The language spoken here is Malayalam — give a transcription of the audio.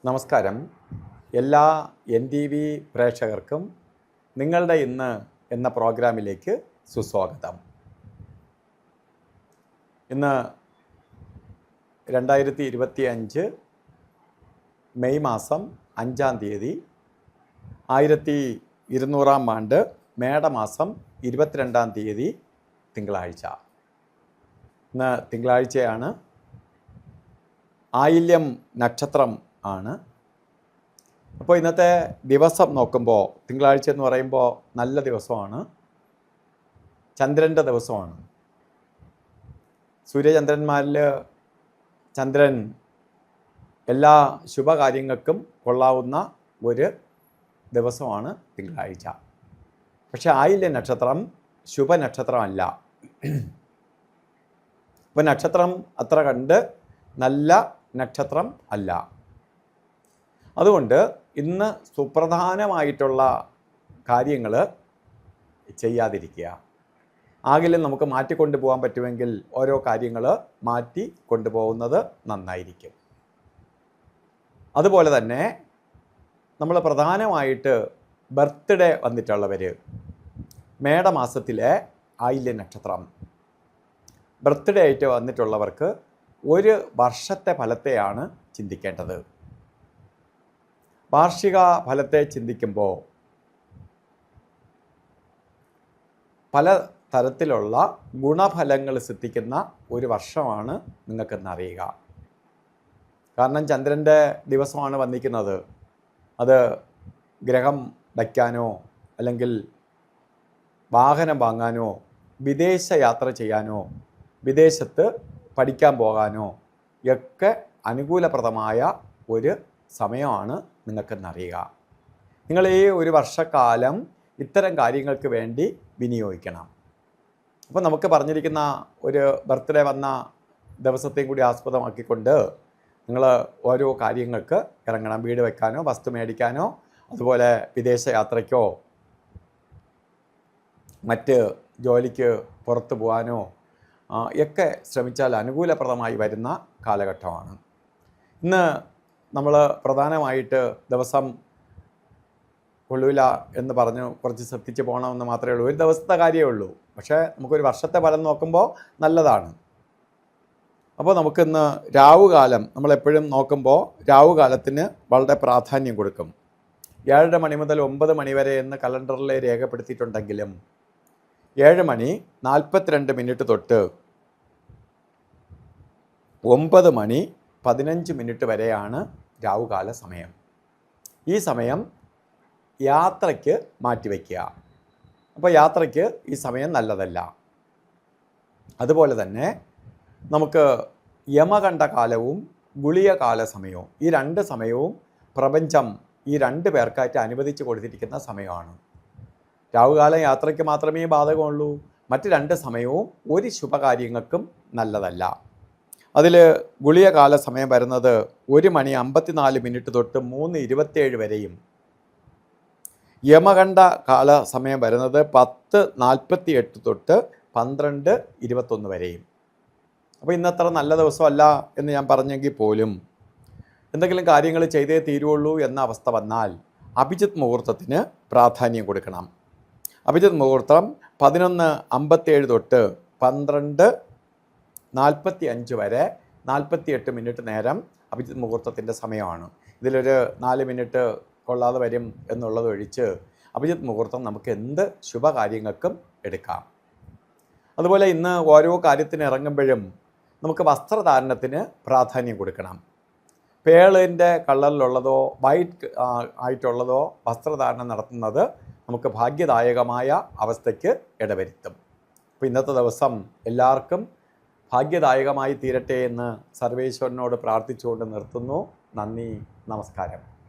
നമസ്കാരം. എല്ലാ NTV പ്രേക്ഷകർക്കും നിങ്ങളുടെ ഇന്ന് എന്ന പ്രോഗ്രാമിലേക്ക് സുസ്വാഗതം. ഇന്ന് 2025 മെയ് മാസം 5-ാം തീയതി 1200-ാം ആണ്ട് മേടമാസം 22-ാം തീയതി തിങ്കളാഴ്ച. ഇന്ന് തിങ്കളാഴ്ചയാണ്. ആയില്യം നക്ഷത്രം ആണ്. അപ്പോൾ ഇന്നത്തെ ദിവസം നോക്കുമ്പോൾ തിങ്കളാഴ്ച എന്ന് പറയുമ്പോൾ നല്ല ദിവസമാണ്, ചന്ദ്രൻ്റെ ദിവസമാണ്. സൂര്യചന്ദ്രന്മാരിൽ ചന്ദ്രൻ എല്ലാ ശുഭകാര്യങ്ങൾക്കും കൊള്ളാവുന്ന ഒരു ദിവസമാണ് തിങ്കളാഴ്ച. പക്ഷെ ആയില്യ നക്ഷത്രം ശുഭനക്ഷത്രമല്ല. അപ്പോൾ നക്ഷത്രം അത്ര കണ്ട് നല്ല നക്ഷത്രം അല്ല. അതുകൊണ്ട് ഇന്ന് സുപ്രധാനമായിട്ടുള്ള കാര്യങ്ങൾ ചെയ്യാതിരിക്കുക. ആകിലും നമുക്ക് മാറ്റിക്കൊണ്ടു പോകാൻ പറ്റുമെങ്കിൽ ഓരോ കാര്യങ്ങൾ മാറ്റി കൊണ്ടുപോകുന്നത് നന്നായിരിക്കും. അതുപോലെ തന്നെ നമ്മൾ പ്രധാനമായിട്ട് ബർത്ത്ഡേ വന്നിട്ടുള്ളവർ, മേടമാസത്തിലെ ആയില്യ നക്ഷത്രം ബർത്ത്ഡേ ആയിട്ട് വന്നിട്ടുള്ളവർക്ക് ഒരു വർഷത്തെ ഫലത്തെയാണ് ചിന്തിക്കേണ്ടത്. വാർഷിക ഫലത്തെ ചിന്തിക്കുമ്പോൾ പല തരത്തിലുള്ള ഗുണഫലങ്ങൾ സിദ്ധിക്കുന്ന ഒരു വർഷമാണ് നിങ്ങൾക്കെന്നറിയുക. കാരണം ചന്ദ്രൻ്റെ ദിവസമാണ് വന്നിരിക്കുന്നത്. അത് ഗ്രഹം വയ്ക്കാനോ അല്ലെങ്കിൽ വാഹനം വാങ്ങാനോ വിദേശ യാത്ര ചെയ്യാനോ വിദേശത്ത് പഠിക്കാൻ പോകാനോ ഒക്കെ അനുകൂലപ്രദമായ ഒരു സമയമാണ് നിങ്ങൾക്കെന്നറിയുക. നിങ്ങൾ ഈ ഒരു വർഷക്കാലം ഇത്തരം കാര്യങ്ങൾക്ക് വേണ്ടി വിനിയോഗിക്കണം. അപ്പോൾ നമുക്ക് പറഞ്ഞിരിക്കുന്ന ഒരു ബർത്ത്ഡേ വന്ന ദിവസത്തെയും കൂടി ആസ്പദമാക്കിക്കൊണ്ട് നിങ്ങൾ ഓരോ കാര്യങ്ങൾക്ക് ഇറങ്ങണം. വീട് വയ്ക്കാനോ വസ്തു മേടിക്കാനോ അതുപോലെ വിദേശ യാത്രയ്ക്കോ മറ്റ് ജോലിക്ക് പുറത്തു പോകാനോ ഒക്കെ ശ്രമിച്ചാൽ അനുകൂലപ്രദമായി വരുന്ന കാലഘട്ടമാണ്. ഇന്ന് നമ്മൾ പ്രധാനമായിട്ട് ദിവസം കൊള്ളൂല എന്ന് പറഞ്ഞു കുറച്ച് ശ്രദ്ധിച്ച് പോകണമെന്ന് മാത്രമേ ഉള്ളൂ. ഒരു ദിവസത്തെ കാര്യമേ ഉള്ളൂ. പക്ഷേ നമുക്കൊരു വർഷത്തെ ഫലം നോക്കുമ്പോൾ നല്ലതാണ്. അപ്പോൾ നമുക്കിന്ന് രാവുകാലം നമ്മളെപ്പോഴും നോക്കുമ്പോൾ രാവുകാലത്തിന് വളരെ പ്രാധാന്യം കൊടുക്കും. 7 മണി മുതൽ 9 മണി വരെ എന്ന് കലണ്ടറിൽ രേഖപ്പെടുത്തിയിട്ടുണ്ടെങ്കിലും 7 മണി 42 മിനിറ്റ് തൊട്ട് 9 മണി 15 മിനിറ്റ് വരെയാണ് രാവുകാല സമയം. ഈ സമയം യാത്രയ്ക്ക് മാറ്റിവെക്കുക. അപ്പോൾ യാത്രയ്ക്ക് ഈ സമയം നല്ലതല്ല. അതുപോലെ തന്നെ നമുക്ക് യമകണ്ഠ കാലവും ഗുളികകാല സമയവും, ഈ 2 സമയവും പ്രപഞ്ചം ഈ 2 പേർക്കായിട്ട് അനുവദിച്ച് കൊടുത്തിരിക്കുന്ന സമയമാണ്. രാവുകാലം യാത്രയ്ക്ക് മാത്രമേ ബാധകമുള്ളൂ. മറ്റ് 2 സമയവും ഒരു ശുഭകാര്യങ്ങൾക്കും നല്ലതല്ല. അതിൽ ഗുളികകാല സമയം വരുന്നത് 1 മണി 54 മിനിറ്റ് തൊട്ട് 3:27 വരെയും യമകണ്ഠ കാല സമയം വരുന്നത് 10:48 തൊട്ട് 12:21 വരെയും. അപ്പോൾ ഇന്നത്ര നല്ല ദിവസമല്ല എന്ന് ഞാൻ പറഞ്ഞെങ്കിൽ പോലും എന്തെങ്കിലും കാര്യങ്ങൾ ചെയ്തേ തീരുള്ളൂ എന്ന അവസ്ഥ വന്നാൽ അഭിജിത്ത് മുഹൂർത്തത്തിന് പ്രാധാന്യം കൊടുക്കണം. അഭിജിത്ത് മുഹൂർത്തം 11:57 തൊട്ട് 12:45 വരെ 48 മിനിറ്റ് നേരം അഭിജിത്ത് മുഹൂർത്തത്തിൻ്റെ സമയമാണ്. ഇതിലൊരു 4 മിനിറ്റ് കൊള്ളാതെ വരും എന്നുള്ളത് ഒഴിച്ച് അഭിജിത്ത് മുഹൂർത്തം നമുക്ക് എന്ത് ശുഭകാര്യങ്ങൾക്കും എടുക്കാം. അതുപോലെ ഇന്ന് ഓരോ കാര്യത്തിന് ഇറങ്ങുമ്പോഴും നമുക്ക് വസ്ത്രധാരണത്തിന് പ്രാധാന്യം കൊടുക്കണം. പേളിൻ്റെ കളറിലുള്ളതോ വൈറ്റ് ആയിട്ടുള്ളതോ വസ്ത്രധാരണം നടത്തുന്നത് നമുക്ക് ഭാഗ്യദായകമായ അവസ്ഥയ്ക്ക് ഇടവരുത്തും. അപ്പോൾ ഇന്നത്തെ ദിവസം എല്ലാവർക്കും ഭാഗ്യദായകമായി തീരട്ടെ എന്ന് സർവേശ്വരനോട് പ്രാർത്ഥിച്ചുകൊണ്ട് നിർത്തുന്നു. നന്ദി, നമസ്കാരം.